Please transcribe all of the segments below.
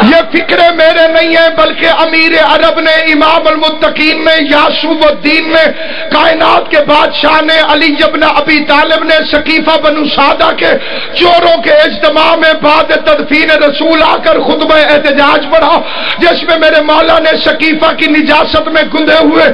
یہ فکرے میرے نہیں ہیں بلکہ امیر عرب نے، امام المتقین نے، یعقوب الدین نے، کائنات کے بادشاہ نے، علی ابن ابی طالب نے سقیفہ بنو سعدہ کے چوروں کے اجتماع میں بعد تدفین رسول آ کر خطبہ احتجاج پڑھا، جس میں میرے مولا نے سقیفہ کی نجاست میں گندے ہوئے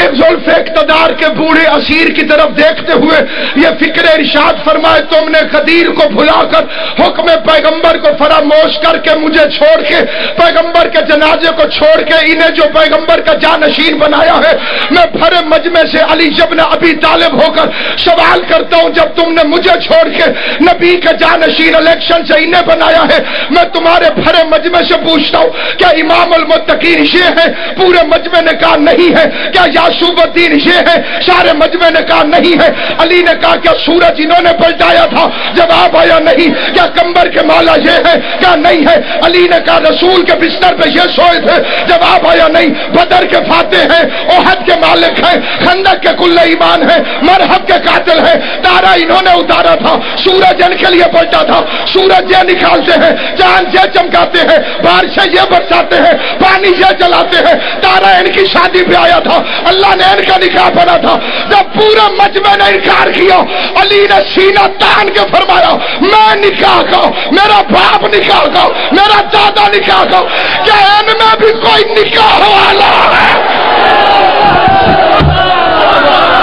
ایک زلف اقتدار کے بوڑھے اسیر کی طرف دیکھتے ہوئے یہ فکر ارشاد فرمائے، تم نے غدیر کو بھلا کر حکم پیغمبر کو فراموش کر کے مجھے چھوڑ کے پیغمبر کے جنازے کو چھوڑ کے انہیں جو پیغمبر کا جانشین بنایا ہے، میں بھرے مجمع سے علی ابن ابی طالب ہو کر سوال کرتا ہوں، جب تم نے مجھے چھوڑ کے نبی کے جانشین الیکشن سے انہیں بنایا ہے، میں تمہارے بھرے مجمع سے پوچھتا ہوں کیا امام المتقین یہ ہے؟ پورے مجمع نے کہا نہیں ہے۔ کیا یعقوب الدین یہ ہے؟ سارے مجمع نے کہا نہیں ہے۔ علی نے کہا کیا سورج انہوں نے پلٹایا تھا؟ جواب آیا نہیں۔ کیا کمبر کے مولا یہ ہے؟ کیا نہیں ہے۔ علی نے کہا رسول کے بستر پہ یہ سوئے تھے؟ جواب آیا نہیں۔ بدر کے فاتح ہیں، احد کے مالک ہیں، خندق کے کل ایمان ہیں، مرحب کے قاتل ہیں۔ تارا انہوں نے اتارا تھا، سورج ان کے لیے پلٹا تھا۔ سورج یہ نکالتے ہیں، چاند یہ چمکاتے ہیں، بارشیں یہ برساتے ہیں، پانی یہ جلاتے ہیں۔ تارا ان کی شادی پہ آیا تھا، اللہ نے ان کا نکاح پڑھا تھا۔ جب پورا مجمع نے انکار کیا، علی نے سینہ تان کے فرمایا میں نکاح کا، میرا باپ نکاح کا، میرا دادا نکاح کا، کیا ان میں بھی کوئی نکاح والا ہے؟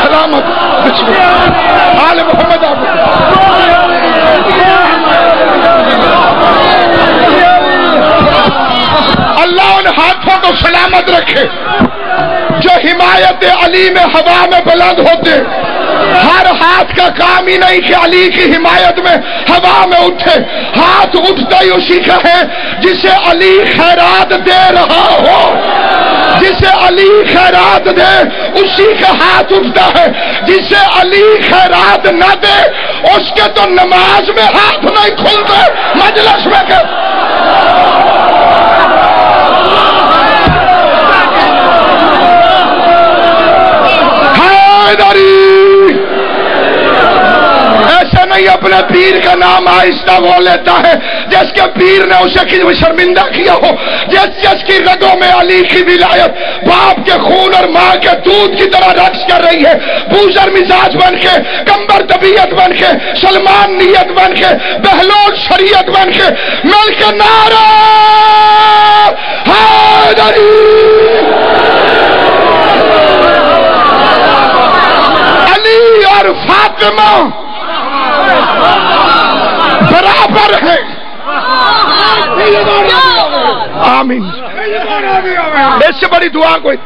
سلامت بسم اللہ آل محمد اللہ ان ہاتھوں کو سلامت رکھے جو حمایت علی میں ہوا میں بلند ہوتے۔ ہر ہاتھ کا کام ہی نہیں کہ علی کی حمایت میں ہوا میں اٹھے، ہاتھ اٹھتا ہی اسی کا ہے جسے علی خیرات دے رہا ہو، جسے علی خیرات دے اسی کا ہاتھ اٹھتا ہے، جسے علی خیرات نہ دے اس کے تو نماز میں ہاتھ نہیں کھلتے، مجلس میں کہ ایسے نہیں اپنے پیر کا نام آہستہ وہ لیتا ہے جس کے پیر نے اسے شرمندہ کیا ہو، جس کی رگوں میں علی کی ولایت باپ کے خون اور ماں کے دودھ کی طرح رقص کر رہی ہے، بوزر مزاج بن کے، کمبر طبیعت بن کے، سلمان نیت بن کے، بہلول شریعت بن کے، مل کے نعرہ حیدری، علی اور فاطمہ برابر ہے۔ آمین۔ اس سے بڑی دعا کوئی؟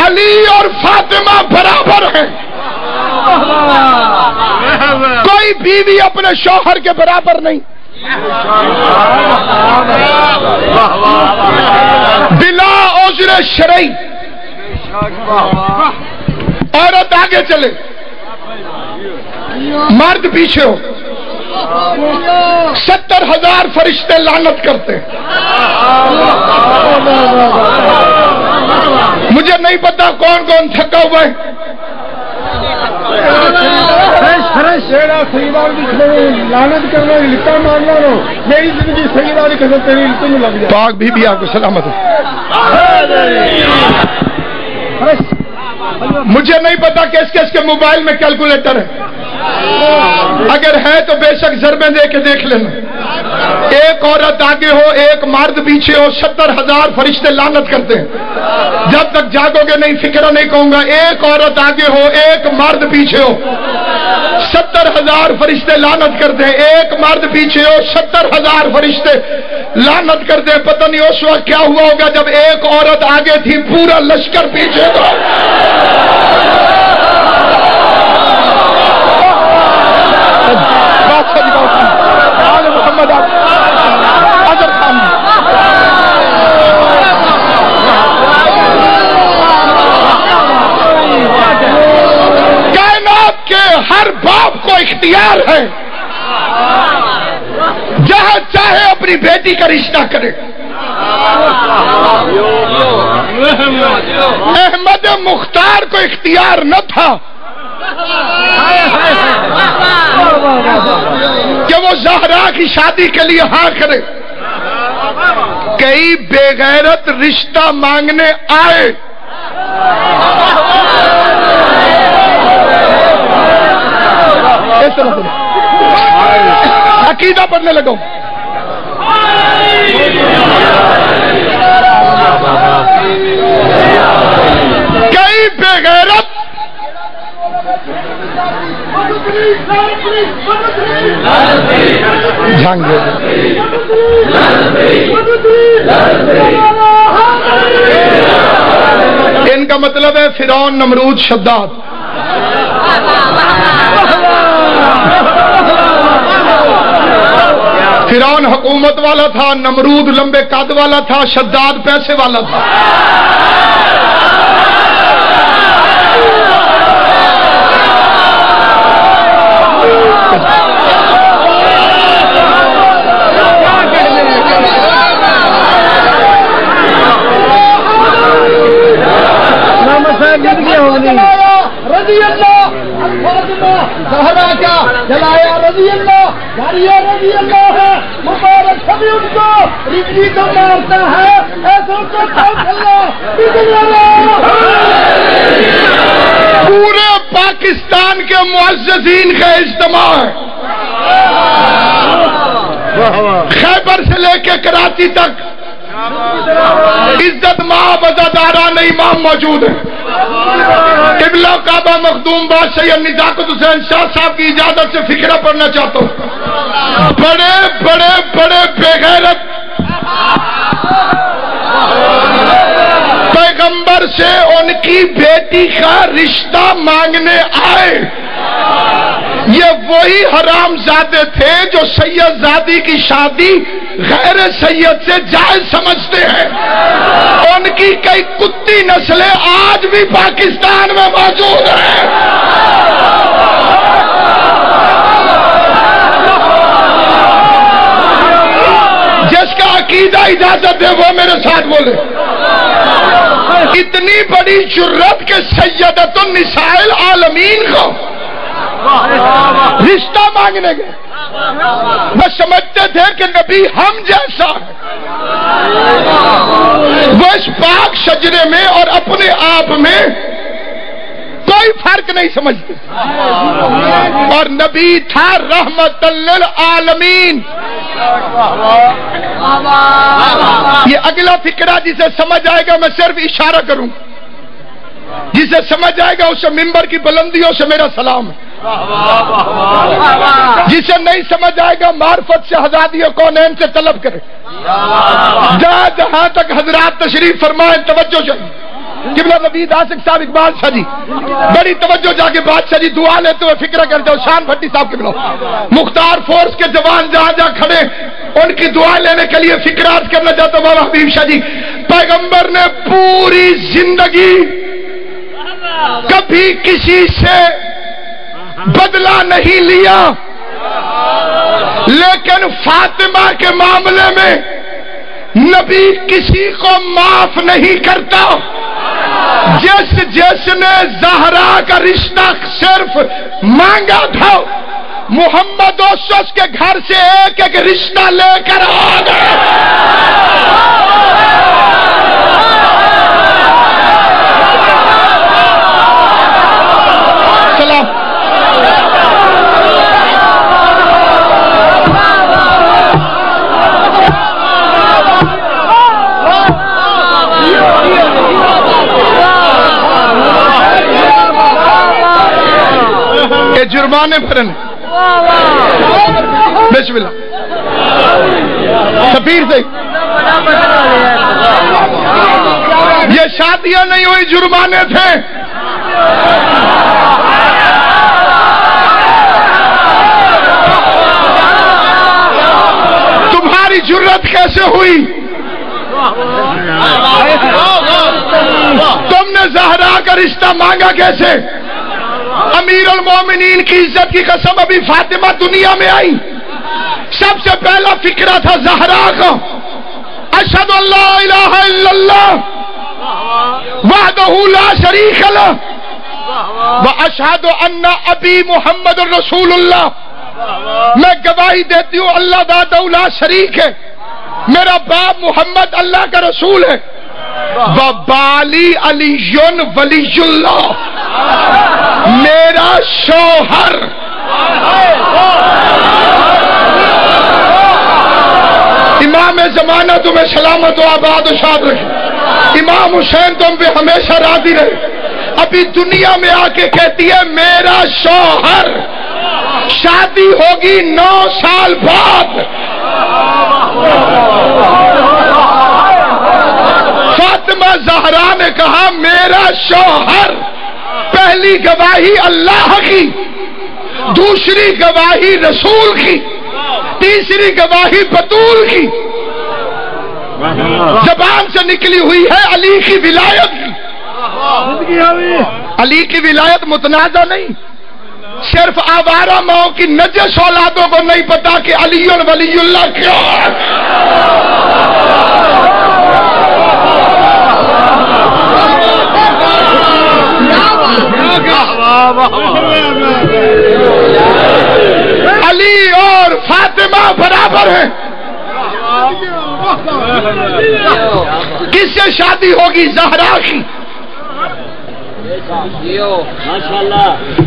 علی اور فاطمہ برابر ہیں، کوئی بیوی اپنے شوہر کے برابر نہیں۔ بلا عذر شرعی عورت آگے چلے، مرد پیچھے ہو، 70,000 فرشتے لعنت کرتے ہیں۔ مجھے نہیں پتا کون کون تھکا ہوا ہے، پاک بی بی آپ کو سلامت ہے۔ مجھے نہیں پتا کس کس کے موبائل میں کیلکولیٹر ہے، اگر ہے تو بے شک ضربیں دے کے دیکھ لینا۔ ایک عورت آگے ہو، ایک مرد پیچھے ہو، 70,000 فرشتے لعنت کرتے ہیں۔ جب تک جاگو گے نہیں فکر نہیں کہوں گا، ایک عورت آگے ہو، ایک مرد پیچھے ہو، 70,000 فرشتے لعنت کرتے ہیں۔ ایک مرد پیچھے ہو، 70,000 فرشتے لعنت کرتے ہیں۔ پتہ نہیں اس وقت کیا ہوا ہوگا جب ایک عورت آگے تھی، پورا لشکر پیچھے تھا۔ کائنات کے ہر باپ کو اختیار ہے جہاں چاہے اپنی بیٹی کا رشتہ کرے۔ احمد مختار کو اختیار نہ تھا کہ وہ زہرا زہرا کی شادی کے لیے ہاں کرے. کئی بے غیرت رشتہ مانگنے آئے. عقیدہ پڑھنے لگا. کئی بے غیرت ان کا مطلب ہے فرعون، نمرود، شداد. فرعون حکومت والا تھا، نمرود لمبے قد والا تھا، شداد پیسے والا تھا. رضی اللہ زہرا کا جلایا رضی اللہ جاریہ رضی اللہ ہے مبارک سبھی ان کو رجی کو مارتا ہے ایسا پورے پاکستان کے معززین کا اجتماع ہے. خیبر سے لے کے کراچی تک عزت مآب عزاداران امام موجود ہیں. قبلہ کعبہ مخدوم بادشاہ سید نزاکت حسین شاہ صاحب کی اجازت سے فکرہ پڑھنا چاہتا ہوں. بڑے بڑے بڑے بے غیرت پیغمبر سے ان کی بیٹی کا رشتہ مانگنے آئے. یہ وہی حرام زادے تھے جو سید زادی کی شادی غیر سید سے جائز سمجھتے ہیں. ان کی کئی کتی نسلیں آج بھی پاکستان میں موجود ہیں. جس کا عقیدہ اجازت ہے وہ میرے ساتھ بولے. اتنی بڑی جرت کہ سیدۃ النساء العالمین کو رشتہ مانگنے گئے. وہ سمجھتے تھے کہ نبی ہم جیسا ہے. وہ اس پاک شجرے میں اور اپنے آپ میں کوئی فرق نہیں سمجھتے. اور نبی تھا رحمت للعالمین. یہ اگلا فکرہ جسے سمجھ آئے گا میں صرف اشارہ کروں. جسے سمجھ آئے گا اسے ممبر کی بلندیوں سے میرا سلام ہے. جسے نہیں سمجھ آئے گا معرفت سے حضادی کونین سے طلب کرے. جہاں تک حضرات تشریف فرمائیں توجہ چاہیے. قبلہ نبی آصف صاحب اقبال شاہ جی بڑی توجہ جا کے بادشاہ جی دعا لیتے ہوئے فکر کرتے ہو. شان بھٹی صاحب قبلہ مختار فورس کے جوان جہاں جہاں کھڑے ان کی دعا لینے کے لیے فکرات کرنا چاہتا ہوں. بابا حبیب شاہ جی پیغمبر نے پوری زندگی کبھی کسی سے بدلہ نہیں لیا، لیکن فاطمہ کے معاملے میں نبی کسی کو معاف نہیں کرتا. جس نے زہرا کا رشتہ صرف مانگا تھا محمد اس کے گھر سے ایک ایک رشتہ لے کر آ گئے. سلام. یہ جرمانے بھرنے بسم اللہ سفیر سے یہ شادیاں نہیں ہوئی جرمانے تھے. تمہاری جرت کیسے ہوئی؟ تم نے زہرا کا رشتہ مانگا کیسے؟ امیر المومنین کی عزت کی قسم ابھی فاطمہ دنیا میں آئی سب سے پہلا فکرہ تھا زہرا کا. اشہد ان لا الہ الا اللہ وحدہ لا شریک لہ واشہد ان ابی محمد رسول اللہ. میں گواہی دیتی ہوں اللہ وحدہ لا شریک ہے، میرا باپ محمد اللہ کا رسول ہے، وبالی علی ولی اللہ، میرا شوہر امام زمانہ تمہیں سلامت و آباد و شاد رکھے، امام حسین تم پہ ہمیشہ راضی رہے۔ ابھی دنیا میں آ کے کہتی ہے میرا شوہر، شادی ہوگی 9 سال بعد۔ فاطمہ زہرا نے کہا میرا شوہر، پہلی گواہی اللہ کی، دوسری گواہی رسول کی، تیسری گواہی بطول کی، زبان سے نکلی ہوئی ہے علی کی ولایت کی۔ علی کی ولایت متنازع نہیں، صرف آوارہ ماؤں کی نجس اولادوں کو نہیں پتا کہ علی ولی اللہ کیا ہے۔ علی اور فاطمہ برابر ہیں۔ کس سے شادی ہوگی؟ زہرا کی۔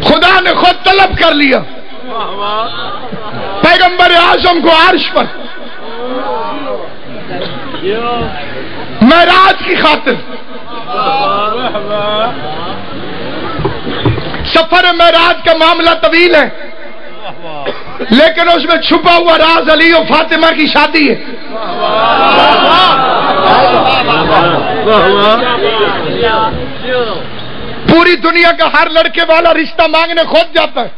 خدا نے خود طلب کر لیا پیغمبر اعظم کو عرش پر معراج کی خاطر۔ سفر معراج کا معاملہ طویل ہے، لیکن اس میں چھپا ہوا راز علی اور فاطمہ کی شادی ہے۔ پوری دنیا کا ہر لڑکے والا رشتہ مانگنے خود جاتا ہے۔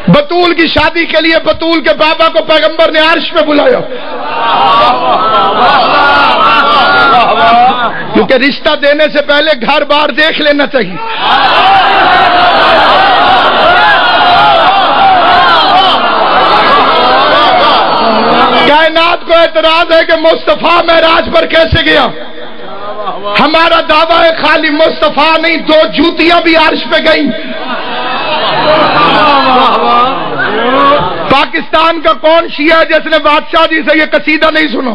بطول کی شادی کے لیے بطول کے بابا کو پیغمبر نے عرش پہ بلایا، کیونکہ رشتہ دینے سے پہلے گھر بار دیکھ لینا چاہیے۔ کائنات کو اعتراض ہے کہ مصطفیٰ معراج پر کیسے گیا؟ ہمارا دعویٰ ہے خالی مصطفیٰ نہیں، 2 جوتیاں بھی عرش پہ گئیں۔ پاکستان کا کون شیعہ ہے جس نے بادشاہ جی سے یہ قصیدہ نہیں سنا؟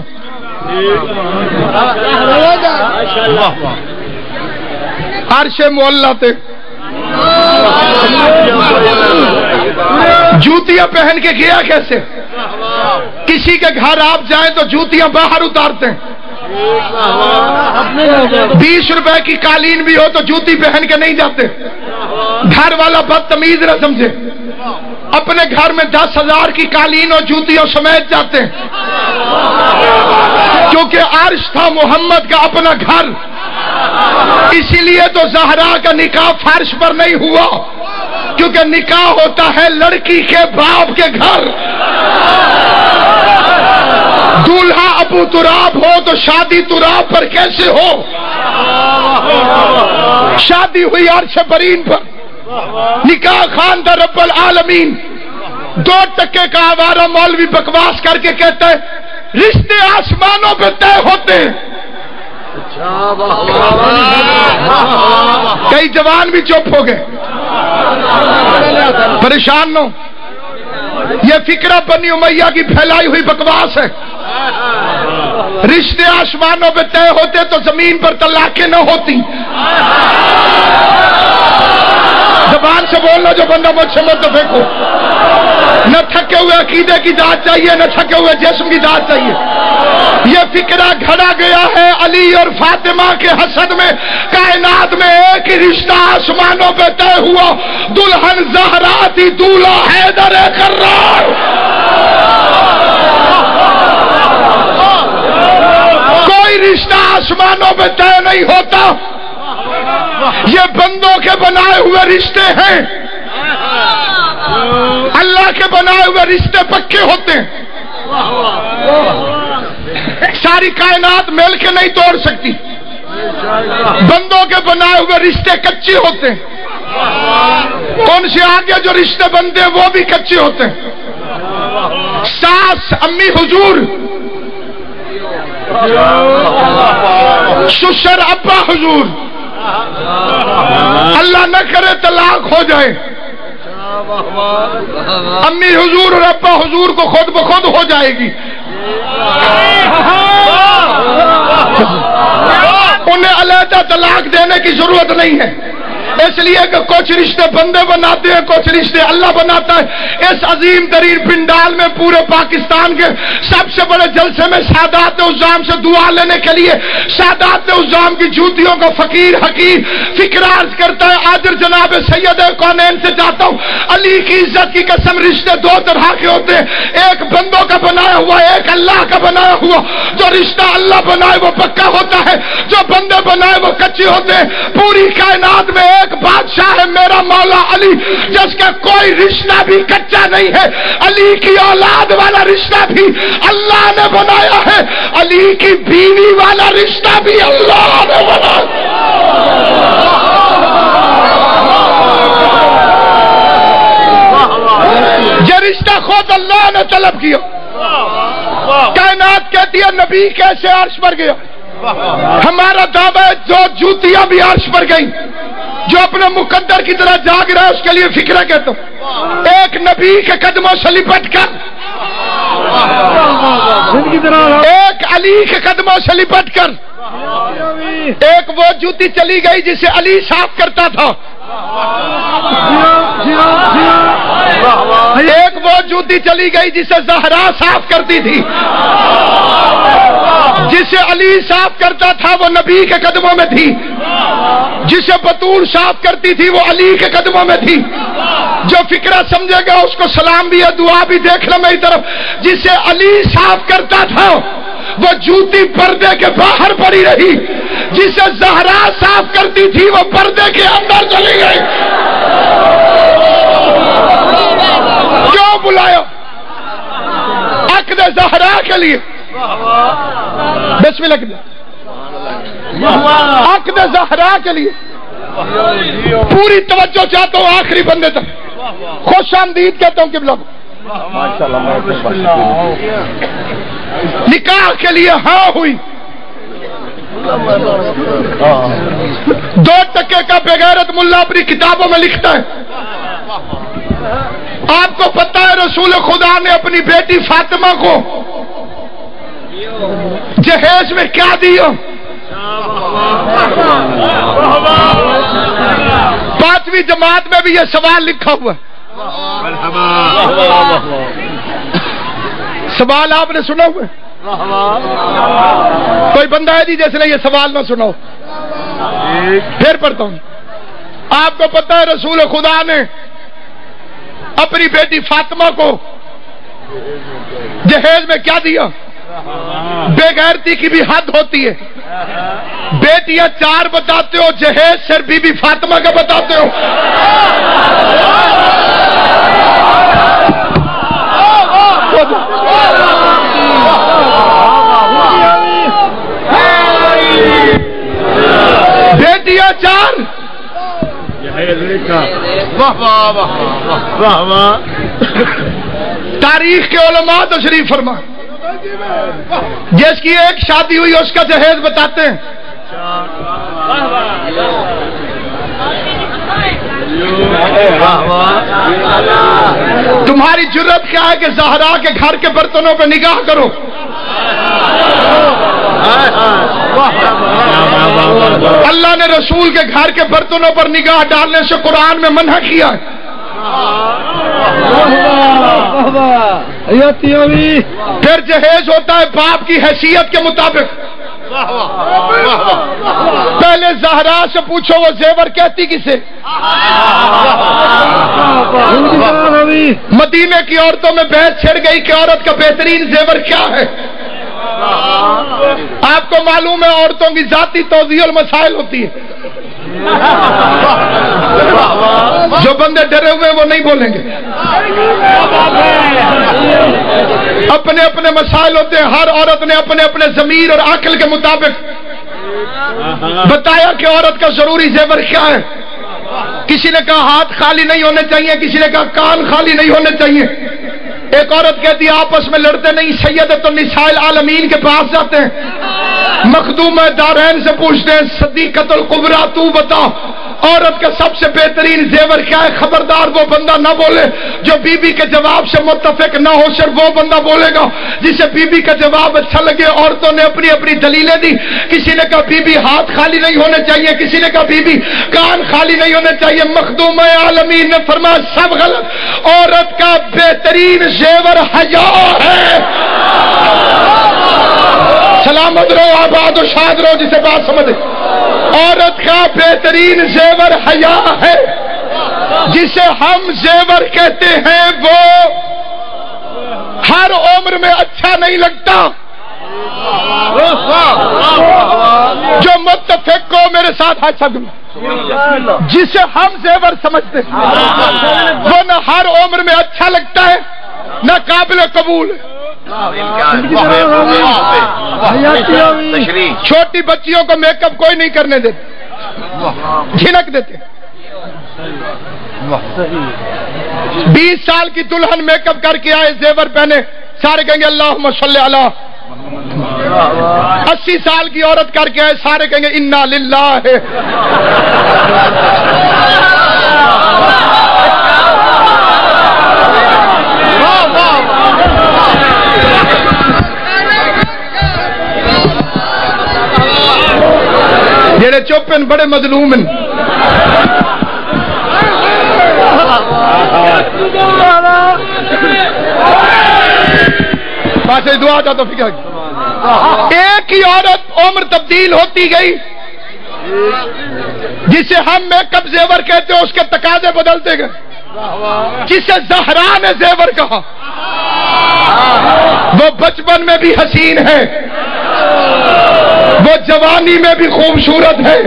عرش معلیٰ تے جوتیاں پہن کے گیا کیسے؟ کسی کے گھر آپ جائیں تو جوتیاں باہر اتارتے ہیں۔ 20 روپے کی قالین بھی ہو تو جوتی پہن کے نہیں جاتے۔ گھر والا بدتمیز نہ سمجھے، اپنے گھر میں 10,000 کی قالین اور جوتیوں سمیت جاتے ہیں، کیونکہ عرش تھا محمد کا اپنا گھر۔ اسی لیے تو زہرا کا نکاح فرش پر نہیں ہوا، کیونکہ نکاح ہوتا ہے لڑکی کے باپ کے گھر۔ دولہا ابو تراب ہو تو شادی تراب پر کیسے ہو؟ شادی ہوئی عرش برین پر، نکاح خان تھا رب العالمین۔ 2 ٹکے کا آوارہ مولوی بکواس کر کے کہتا ہے رشتے آسمانوں پہ طے ہوتے ہیں۔ کئی جوان بھی چپ ہو گئے، پریشان نہ ہو، یہ فکرہ بنی امیہ کی پھیلائی ہوئی بکواس ہے۔ رشتے آسمانوں پہ طے ہوتے تو زمین پر طلاقیں نہ ہوتی۔ زبان سے بولنا جو بندہ مجھ سے مت پھینکو۔ نہ تھکے ہوئے عقیدے کی داد چاہیے، نہ تھکے ہوئے جسم کی داد چاہیے۔ یہ فکرہ گھڑا گیا ہے علی اور فاطمہ کے حسد میں۔ کائنات میں ایک ہی رشتہ آسمانوں پہ طے ہوا، دلہن زہرا تھی، دولہا حیدر کرار۔ کوئی رشتہ آسمانوں پہ طے نہیں ہوتا، یہ بندوں کے بنائے ہوئے رشتے ہیں۔ اللہ کے بنائے ہوئے رشتے پکے ہوتے ہیں، ساری کائنات مل کے نہیں توڑ سکتی۔ بندوں کے بنائے ہوئے رشتے کچے ہوتے ہیں، ان سے آگے جو رشتے بنتے ہیں وہ بھی کچے ہوتے ہیں۔ ساس امی حضور، سسر ابا حضور، اللہ نہ کرے طلاق ہو جائے، امی حضور اور ابا حضور کو خود بخود ہو جائے گی. انہیں علیحدہ طلاق دینے کی ضرورت نہیں ہے، اس لیے کہ کچھ رشتے بندے بناتے ہیں، کچھ رشتے اللہ بناتا ہے. اس عظیم ترین پنڈال میں پورے پاکستان کے سب سے بڑے جلسے میں سادات عظام سے دعا لینے کے لیے سادات عظام کی جوتیوں کا فقیر حقیر فکر عرض کرتا ہے. آجر جناب سید کونین سے چاہتا ہوں، علی کی عزت کی قسم رشتے دو طرح کے ہوتے ہیں، ایک بندوں کا بنایا ہوا، ایک اللہ کا بنایا ہوا. جو رشتہ اللہ بنائے وہ پکا ہوتا ہے، جو بندے بنائے وہ کچے ہوتے ہیں. پوری کائنات میں ایک بادشاہ ہے میرا مولا علی، جس کا کوئی رشتہ بھی کچا نہیں ہے. علی کی اولاد والا رشتہ بھی اللہ نے بنایا ہے، علی کی بیوی والا رشتہ بھی اللہ نے بنایا. یہ رشتہ خود اللہ نے طلب کیا. کائنات کہتی ہے نبی کیسے عرش پر گیا. ہمارا دعویٰ ہے جو جوتیاں بھی عرش پر گئیں، جو اپنے مقدر کی طرح جاگ رہا ہے اس کے لیے فکرہ کہتا ہوں. ایک نبی کے قدموں سے لپٹ کر، ایک علی کے قدموں سے لپٹ کر، ایک وہ جوتی چلی گئی جسے علی صاف کرتا تھا، ایک وہ جوتی چلی گئی جسے زہرا صاف کرتی تھی. جسے علی صاف کرتا تھا وہ نبی کے قدموں میں تھی، جسے بطول صاف کرتی تھی وہ علی کے قدموں میں تھی. جو فکرہ سمجھے گا اس کو سلام بھی ہے، دعا بھی دیکھ لو میری طرف. جسے علی صاف کرتا تھا وہ جوتی پردے کے باہر پڑی رہی، جسے زہرا صاف کرتی تھی وہ پردے کے اندر چلی گئی. کیوں بلایا؟ عقد زہرا کے لیے. بسم اللہ. عقد زہرا کے لیے پوری توجہ چاہتا ہوں آخری بندے تک. خوش آمدید کہتا ہوں قبلہ کو. نکاح کے لیے ہاں ہوئی. 2 ٹکے کا بغیرت ملا اپنی کتابوں میں لکھتا ہے. آپ کو پتا ہے رسول خدا نے اپنی بیٹی فاطمہ کو جہیز میں کیا دیا؟ 5ویں جماعت میں بھی یہ سوال لکھا ہوا ہے. سوال آپ نے سنا ہوا ہے؟ کوئی بندہ ہے جی جیسے نے یہ سوال نہ سنا ہو؟ پھر پڑھتا ہوں. آپ کو پتا ہے رسول خدا نے اپنی بیٹی فاطمہ کو جہیز میں کیا دیا؟ بے غیرتی کی بھی حد ہوتی ہے. بیٹیاں 4 بتاتے ہو، جہیز صرف بی بی فاطمہ کا بتاتے ہو. بیٹیاں 4. تاریخ کے علماء تشریف فرما، جس کی ایک شادی ہوئی اس کا جہیز بتاتے ہیں. تمہاری جرت کیا ہے کہ زہرا کے گھر کے برتنوں پہ نگاہ کرو؟ اللہ نے رسول کے گھر کے برتنوں پر نگاہ ڈالنے سے قرآن میں منع کیا ہے. پھر جہیز ہوتا ہے باپ کی حیثیت کے مطابق. پہلے زہرا سے پوچھو وہ زیور کہتی کسے؟ مدینے کی عورتوں میں بحث چھڑ گئی کہ عورت کا بہترین زیور کیا ہے. آپ کو معلوم ہے عورتوں کی ذاتی توضیح المسائل ہوتی ہے. جو بندے ڈرے ہوئے وہ نہیں بولیں گے. اپنے اپنے مسائل ہوتے ہیں. ہر عورت نے اپنے اپنے ضمیر اور عقل کے مطابق بتایا کہ عورت کا ضروری زیور کیا ہے. کسی نے کہا ہاتھ خالی نہیں ہونے چاہیے، کسی نے کہا کان خالی نہیں ہونے چاہیے. ایک عورت کہتی ہے آپس میں لڑتے نہیں، سیدۃ النساء العالمین کے پاس جاتے ہیں، مخدومہ دارین سے پوچھتے ہیں صدیقۃ الکبریٰ تو بتا عورت کا سب سے بہترین زیور کیا ہے؟ خبردار وہ بندہ نہ بولے جو بی بی کے جواب سے متفق نہ ہو، صرف وہ بندہ بولے گا جسے بی بی کا جواب اچھا لگے۔ عورتوں نے اپنی اپنی دلیلیں دی، کسی نے کہا بی بی ہاتھ خالی نہیں ہونے چاہیے، کسی نے کہا بی بی کان خالی نہیں ہونے چاہیے۔ مخدوم عالمین نے فرمایا سب غلط، عورت کا بہترین زیور حیا ہے۔ سلامت رہو، آباد و شاد رہو جسے بات سمجھے۔ عورت کا بہترین زیور حیا ہے، جسے ہم زیور کہتے ہیں وہ ہر عمر میں اچھا نہیں لگتا۔ جو متفق کو میرے ساتھ ہاتھ سب جسے ہم زیور سمجھتے ہیں وہ نہ ہر عمر میں اچھا لگتا ہے نہ قابل قبول ہے۔ چھوٹی بچیوں کو میک اپ کوئی نہیں کرنے دیتے، جھنک دیتے۔ 20 سال کی دلہن میک اپ کر کے آئے، زیور پہنے، سارے کہیں گے اللہم صلی علی۔ 80 سال کی عورت کر کے آئے، سارے کہیں گے انا للہ۔ جڑے چپ ہیں بڑے مظلوم ہیں۔ بات دعا تھا تو فکر ایک ہی عورت عمر تبدیل ہوتی گئی، جسے ہم میک اپ زیور کہتے ہیں، اس کے تقاضے بدلتے گئے۔ جسے زہرا نے زیور کہا وہ بچپن میں بھی حسین ہے، وہ جوانی میں بھی خوبصورت ہے،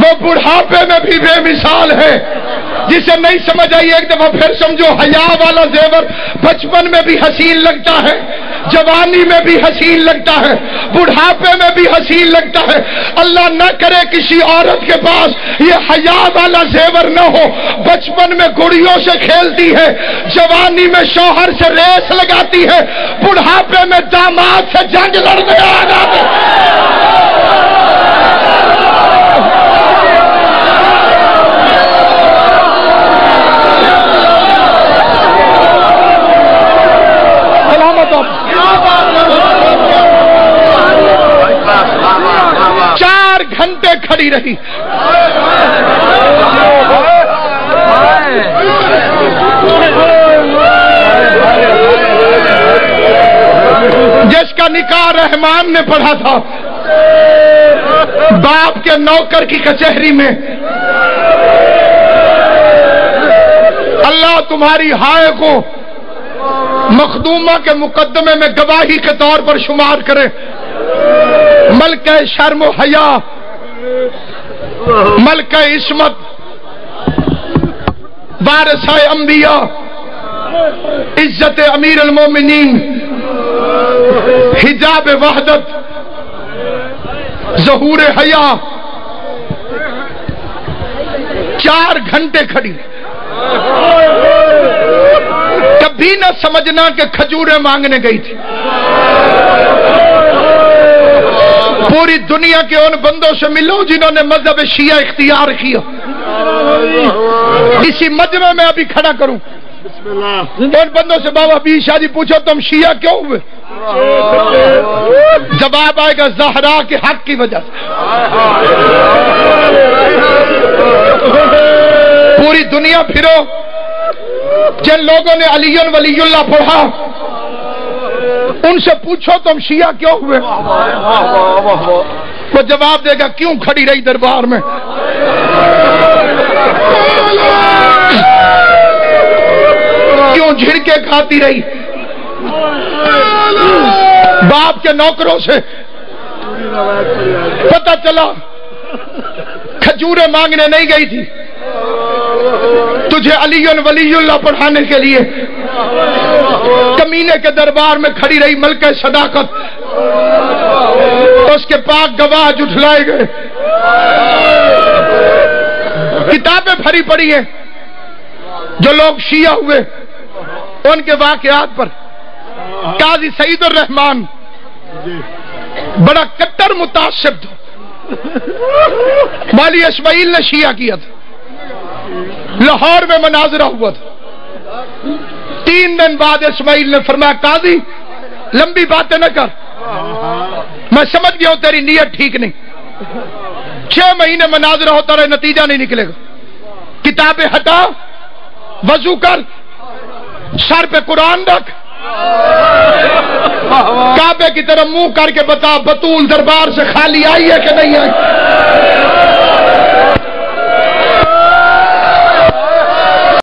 وہ بڑھاپے میں بھی بے مثال ہے۔ جسے نہیں سمجھ آئی ایک دفعہ پھر سمجھو، حیا والا زیور بچپن میں بھی حسین لگتا ہے، جوانی میں بھی حسین لگتا ہے، بڑھاپے میں بھی حسین لگتا ہے۔ اللہ نہ کرے کسی عورت کے پاس یہ حیا والا زیور نہ ہو، بچپن میں گڑیوں سے کھیلتی ہے، جوانی میں شوہر سے ریس لگاتی ہے، بڑھاپے میں داماد سے جنگ لڑنے آ جاتی گھنٹے کھڑی رہی۔ جس کا نکاح رحمان نے پڑھا تھا باپ کے نوکر کی کچہری میں، اللہ تمہاری ہائے کو مخدومہ کے مقدمے میں گواہی کے طور پر شمار کرے۔ ملکہ شرم و حیا، ملکہ عصمت، وارثہ انبیاء، عزت امیر المومنین، حجاب وحدت، ظہور حیا، 4 گھنٹے کھڑی، کبھی نہ سمجھنا کہ کھجوریں مانگنے گئی تھی۔ پوری دنیا کے ان بندوں سے ملو جنہوں نے مذہب شیعہ اختیار کیا، اسی مجمع میں ابھی کھڑا کروں ان بندوں سے، بابا بی شاہ جی پوچھو تم شیعہ کیوں ہوئے؟ جواب آئے گا زہرا کے حق کی وجہ سے۔ پوری دنیا پھرو، جن لوگوں نے علی ولی اللہ پڑھا ان سے پوچھو تم شیعہ کیوں ہوئے؟ وہ جواب دے گا کیوں کھڑی رہی دربار میں؟ کیوں جھڑکے کھاتی رہی؟ باپ کے نوکروں سے پتہ چلا کھجوریں مانگنے نہیں گئی تھی، تجھے علی ولی اللہ پڑھانے کے لیے کمینے کے دربار میں کھڑی رہی ملکہ صداقت، اس کے پاک گواہ جھٹلائے گئے۔ کتابیں بھری پڑی ہیں جو لوگ شیعہ ہوئے ان کے واقعات پر۔ قاضی سعید الرحمان بڑا کٹر متعصب تھا، والی اسماعیل نے شیعہ کیا تھا، لاہور میں مناظرہ ہوا تھا۔ 3 دن بعد اسماعیل نے فرمایا قاضی لمبی باتیں نہ کر، میں سمجھ گیا ہوں تیری نیت ٹھیک نہیں، 6 مہینے مناظرہ ہوتا رہے نتیجہ نہیں نکلے گا، کتابیں ہٹا، وضو کر، سر پہ قرآن رکھ، کعبے کی طرف منہ کر کے بتا بطول دربار سے خالی آئی ہے کہ نہیں آئی؟